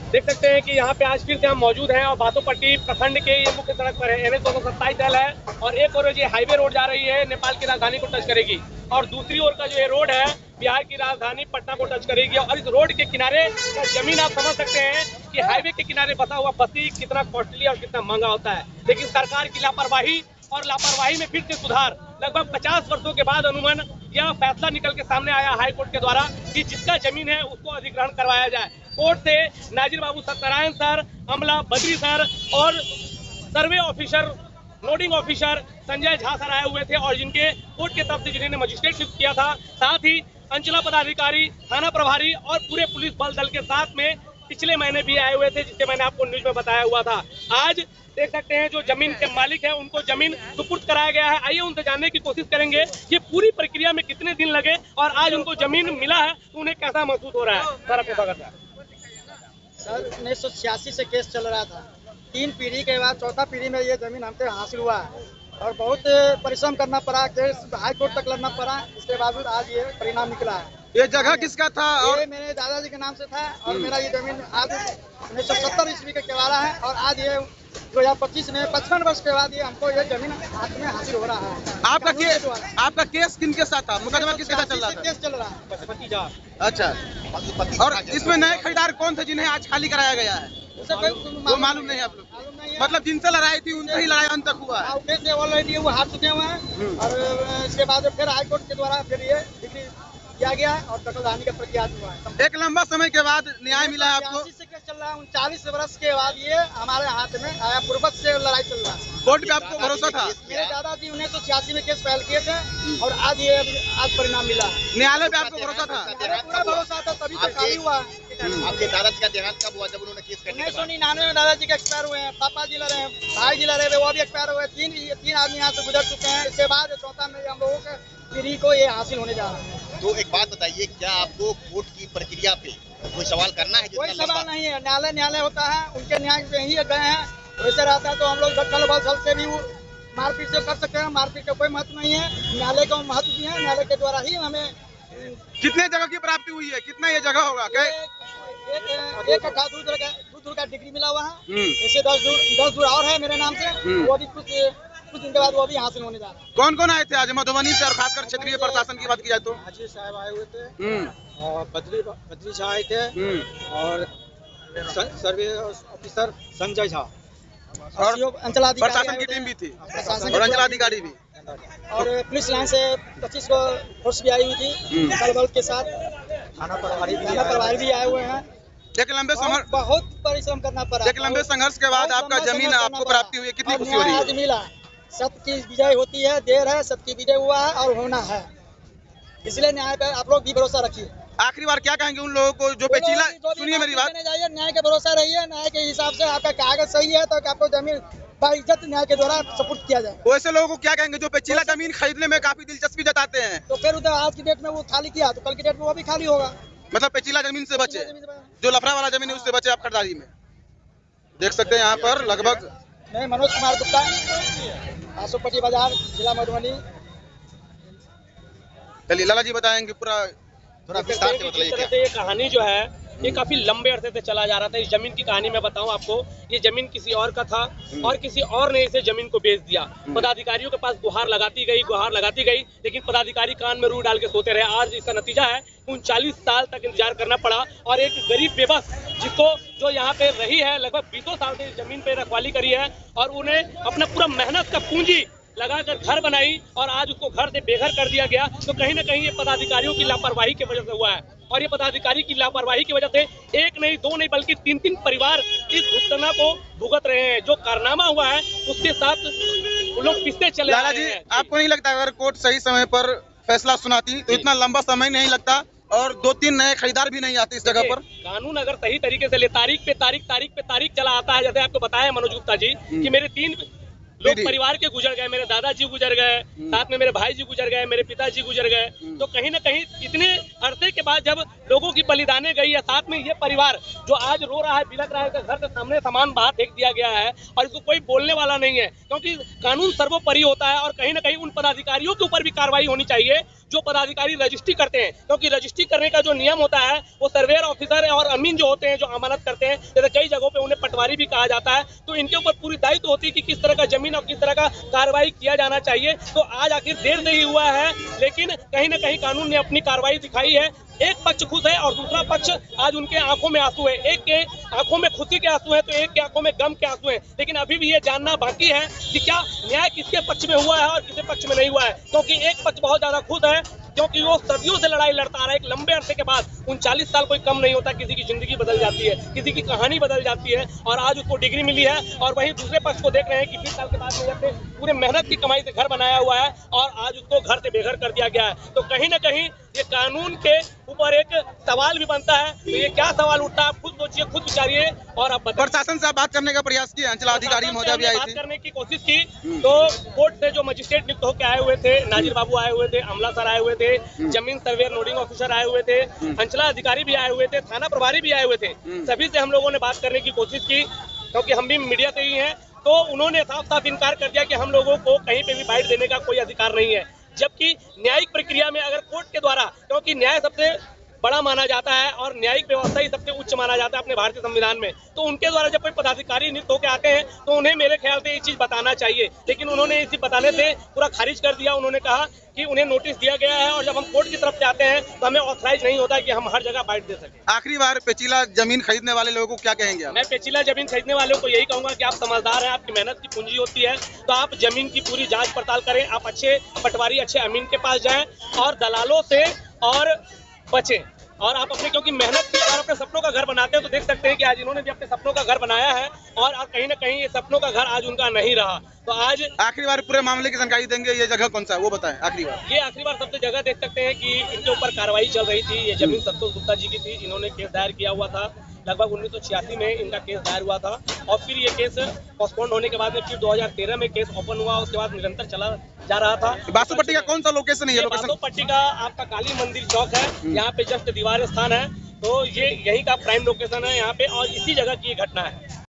देख सकते हैं कि यहाँ पे आज फिर से हम मौजूद हैं और भातोपट्टी प्रखंड के ये मुख्य सड़क पर है। NH 227 है और एक और ये हाईवे रोड जा रही है, नेपाल की राजधानी को टच करेगी, और दूसरी ओर का जो ये रोड है बिहार की राजधानी पटना को टच करेगी। और इस रोड के किनारे का जमीन आप समझ सकते हैं कि हाईवे के किनारे बसा हुआ बस्ती कितना कॉस्टली और कितना महंगा होता है। लेकिन सरकार की लापरवाही और लापरवाही में फिर से सुधार। लगभग 50 वर्षों के बाद अनुमान यह फैसला निकल के सामने आया हाई कोर्ट के द्वारा कि जिसका जमीन है उसको अधिग्रहण करवाया जाए। कोर्ट से नाजिर बाबू सत्यनारायण सर, अमला बद्री सर और survey officer, loading officer Sanjay Jha sir आए हुए थे और जिनके कोर्ट के तरफ से जिन्होंने मजिस्ट्रेट नियुक्त किया था, साथ ही अंचला पदाधिकारी, थाना प्रभारी और पूरे पुलिस बल दल के साथ में पिछले महीने भी आए हुए थे, जिससे मैंने आपको न्यूज में बताया हुआ था। आज देख सकते हैं जो जमीन के मालिक हैं उनको जमीन सुपुर्द कराया गया है। आइए उनसे जानने की कोशिश करेंगे ये पूरी प्रक्रिया में कितने दिन लगे और आज उनको जमीन मिला है तो उन्हें कैसा महसूस हो रहा है। सर आपको स्वागत है। सर 1986 से केस चल रहा था, 3 पीढ़ी के बाद 4था पीढ़ी में ये जमीन हमसे हासिल हुआ है और बहुत परिश्रम करना पड़ा, केस हाई कोर्ट तक लड़ना पड़ा, इसके बावजूद आज ये परिणाम निकला है। ये जगह किसका था? और ये मेरे दादाजी के नाम से था और मेरा ये जमीन आज 1970 ईस्वी का केवाड़ा है और आज ये 2025 में 55 वर्ष के बाद ये हमको ये जमीन हाथ में हासिल हो रहा है। आपका केस किनके साथ था? मुकदमा किसके साथ चल रहा था? केस चल रहा है। अच्छा, और इसमें नए खरीदार कौन थे जिन्हें आज खाली कराया गया है? वो मालूम नहीं आप लोग? मतलब जिनसे लड़ाई थी उनसे ही लड़ाई अंत तक हुआ है? ऑलरेडी वो हाथ चुके हुए हैं और इसके बाद फिर हाई कोर्ट के द्वारा फिर ये डिग्री किया गया है और दखलदानी का प्रक्रिया हुआ है। एक लंबा समय के बाद न्याय मिला है आपको? 86 से केस चल रहा है, 39 वर्ष के बाद ये हमारे हाथ में आया, पूर्वज से लड़ाई चल रहा है। कोर्ट पे आपको भरोसा था? मेरे दादाजी 1986 में केस फाइल किए थे और आज ये आज परिणाम मिला। न्यायालय पे आपको भरोसा था? पूरा भरोसा था, तभी तो खाली हुआ। आपके दादाजी का देहांत कब हुआ जब उन्होंने केस करने के बाद? 1999 में दादाजी का एक्सपायर हुए हैं, पापा जी लड़े हैं, भाई जी लड़े हुए, वो भी एक्सपायर हुए। 3 आदमी यहाँ से गुजर चुके हैं। इसके बाद 4था में हम लोगों के पीढ़ी को ये हासिल होने जा रहा है। तो एक बात बताइए, क्या आपको कोर्ट की प्रक्रिया पे कोई सवाल करना है? कोई सवाल नहीं है, न्यायालय होता है, उनके न्याय पे ही गए हैं। वैसे रहता है तो हम लोग कल बल से भी मारपीट से कर सकते हैं, मारपीट का कोई महत्व नहीं है। न्यायालय का महत्व भी है, न्यायालय के द्वारा ही हमें। कितने जगह की प्राप्ति हुई है? कितना ये जगह होगा? एक कट्ठा दूर का डिग्री मिला हुआ है। इससे 10 दूर और है मेरे नाम से, वो भी कुछ दिन के बाद वो भी हासिल होने जा रहा है। कौन कौन आए थे आज मधुबनी से और खासकर क्षेत्रीय प्रशासन की बात की जाए तो? हाजी साहब आए हुए थे और बद्री झा आए थे और सर्वे ऑफिसर संजय झा और प्रशासन की टीम भी थी और अंचलाधिकारी भी और पुलिस लाइन से 25 को फोर्स भी आई हुई थी कल बल के साथ। थाना प्रभारी भी आए हुए हैं। एक लंबे बहुत परिश्रम करना पड़ा। एक लंबे संघर्ष के बाद आपका जमीन आपको प्राप्ति हुई है, कितनी खुशी हो रही है? आज मिला, सत्य की विजय होती है, देर है, सत्य की विजय हुआ है और होना है, इसलिए न्याय पे आप लोग भी भरोसा रखिए। आखिरी बार क्या कहेंगे उन लोगों को जो पेचीला? सुनिए मेरी बात, जाइए, न्याय के भरोसा रहिए, न्याय के हिसाब से आपका कागज सही है तो आपको जमीन बाइज्जत न्याय के द्वारा सपोर्ट किया जाए। वैसे लोगों को क्या कहेंगे जो पेचीला जमीन खरीदने में काफी दिलचस्पी जताते हैं? तो फिर उधर आज की डेट में वो खाली किया तो कल की डेट में वो भी खाली होगा। मतलब पेचीला जमीन से बचे, जो लफड़ा वाला जमीन है उससे बचे आप खरीदारी में। देख सकते हैं यहाँ पर लगभग। मैं मनोज कुमार गुप्ता, आसोपट्टी बाजार, जिला मधुबनी। चलिए लाला जी बताएंगे पूरा, थोड़ा विस्तार से बताइए। ये कहानी जो है ये काफी लंबे अरसे से चला जा रहा था। इस जमीन की कहानी मैं बताऊं आपको, ये जमीन किसी और का था और किसी और ने इसे जमीन को बेच दिया। पदाधिकारियों के पास गुहार लगाती गई, लेकिन पदाधिकारी कान में रूह डाल के सोते रहे। आज इसका नतीजा है 39 साल तक इंतजार करना पड़ा और एक गरीब बेबस जिसको जो यहाँ पे रही है लगभग 20 साल से इस जमीन पे रखवाली करी है और उन्हें अपना पूरा मेहनत का पूंजी लगाकर घर बनाई और आज उसको घर से बेघर कर दिया गया। तो कहीं ना कहीं ये पदाधिकारियों की लापरवाही की वजह से हुआ है और ये पदाधिकारी की लापरवाही की वजह से एक नहीं, दो नहीं, बल्कि 3 परिवार इस घटना को भुगत रहे हैं। जो कारनामा हुआ है उसके साथ वो लोग पिसते चले लाला जी, आपको नहीं लगता अगर कोर्ट सही समय पर फैसला सुनाती तो इतना लंबा समय नहीं लगता और 2-3 नए खरीदार भी नहीं आते इस जगह पर। कानून अगर सही तरीके से ले, तारीख पे तारीख चला आता है, जैसे आपको बताया मनोज गुप्ता जी कि मेरे 3 लोग परिवार के गुजर गए, मेरे दादाजी गुजर गए, साथ में मेरे भाई जी गुजर गए, मेरे पिताजी गुजर गए। तो कहीं ना कहीं इतने अरसे के बाद जब लोगों की बलिदाने गई है, साथ में ये परिवार जो आज रो रहा है, बिलख रहा है कि घर के सामने सामान बाहर फेंक दिया गया है और इसको कोई बोलने वाला नहीं है, क्योंकि कानून सर्वोपरि होता है। और कहीं ना कहीं उन पदाधिकारियों के ऊपर भी कार्रवाई होनी चाहिए जो पदाधिकारी रजिस्ट्री करते हैं, क्योंकि रजिस्ट्री करने का जो नियम होता है वो सर्वेयर ऑफिसर और अमीन जो होते हैं, जो अमानत करते हैं, जैसे कई जगहों पे उन्हें पटवारी भी कहा जाता है, तो इनके ऊपर पूरी दायित्व होती है कि किस तरह का जमीन और किस तरह का कार्रवाई किया जाना चाहिए। तो आज आखिर देर से ही हुआ है, लेकिन कहीं ना कहीं कानून ने अपनी कार्रवाई दिखाई है। एक पक्ष खुश है और दूसरा पक्ष आज उनके आंखों में आंसू है। एक के आंखों में खुशी के आंसू है तो एक के आंखों में गम के आंसू है। लेकिन अभी भी ये जानना बाकी है कि क्या न्याय किसके पक्ष में हुआ है और किसके पक्ष में नहीं हुआ है, क्योंकि एक पक्ष बहुत ज्यादा खुश है क्योंकि वो सदियों से लड़ाई लड़ता रहा है। एक लंबे अरसे के बाद 39 साल कोई कम नहीं होता, किसी की जिंदगी बदल जाती है, किसी की कहानी बदल जाती है, और आज उसको डिग्री मिली है। और वहीं दूसरे पक्ष को देख रहे हैं कि 20 साल के बाद में अपने पूरे मेहनत की कमाई से घर बनाया हुआ है और आज उसको घर से बेघर कर दिया गया है। तो कहीं ना कहीं ये कानून के ऊपर एक सवाल भी बनता है। तो ये क्या सवाल उठता है, आप खुद सोचिए, खुद विचारिए और आप बताइए। प्रशासन से बात करने का प्रयास किया, अंचलाधिकारी महोदय भी आए थे, बात करने की कोशिश की, तो कोर्ट से जो मजिस्ट्रेट नियुक्त होकर आए हुए थे, नाजिर बाबू आए हुए थे, अमला सर आए हुए थे, जमीन सर्वेयर नोडिंग ऑफिसर आए हुए थे, अंचला अधिकारी भी आए हुए थे, थाना प्रभारी भी आए हुए थे, सभी से हम लोगों ने बात करने की कोशिश की, क्योंकि हम भी मीडिया से ही हैं। तो उन्होंने साफ साफ इनकार कर दिया कि हम लोगों को कहीं पे भी बाइट देने का कोई अधिकार नहीं है। जबकि न्यायिक प्रक्रिया में अगर कोर्ट के द्वारा, क्योंकि न्याय सबसे बड़ा माना जाता है और न्यायिक व्यवस्था ही सबसे उच्च माना जाता है अपने भारतीय संविधान में, तो उनके द्वारा जब कोई पदाधिकारी नियुक्त होकर आते हैं तो उन्हें मेरे ख्याल से ये चीज बताना चाहिए, लेकिन उन्होंने इसी बताने से पूरा खारिज कर दिया। उन्होंने कहा कि उन्हें नोटिस दिया गया है और जब हम कोर्ट की तरफ से आते हैं तो हमें ऑथराइज नहीं होता कि हम हर जगह बाइट दे सकें। आखिरी बार पेचीला जमीन खरीदने वाले लोगों को क्या कहेंगे आप? मैं पेचीला जमीन खरीदने वालों को यही कहूंगा कि आप समझदार हैं, आपकी मेहनत की पूंजी होती है, तो आप जमीन की पूरी जांच पड़ताल करें, आप अच्छे पटवारी, अच्छे अमीन के पास जाएं और दलालों से और बचें। और आप अपने, क्योंकि मेहनत की और अपने सपनों का घर बनाते हैं, तो देख सकते हैं कि आज इन्होंने भी अपने सपनों का घर बनाया है और कहीं ना कहीं ये सपनों का घर आज उनका नहीं रहा। तो आज आखिरी बार पूरे मामले की जानकारी देंगे, ये जगह कौन सा है वो बताएं आखिरी बार। ये आखिरी बार सबसे जगह देख सकते हैं कि इनके ऊपर कार्रवाई चल रही थी। ये जमीन संतोष गुप्ता जी की थी, इन्होंने केस दायर किया हुआ था, लगभग 1986 में इनका केस दायर हुआ था और फिर ये केस पोस्टपोन होने के बाद में फिर 2013 में केस ओपन हुआ, उसके बाद निरंतर चला जा रहा था। बासुपट्टी का कौन सा लोकेशन है? ये लोकेशन बासुपट्टी का आपका काली मंदिर चौक है, यहाँ पे जस्ट दीवार स्थान है, तो ये यही का प्राइम लोकेशन है यहाँ पे और इसी जगह की घटना है।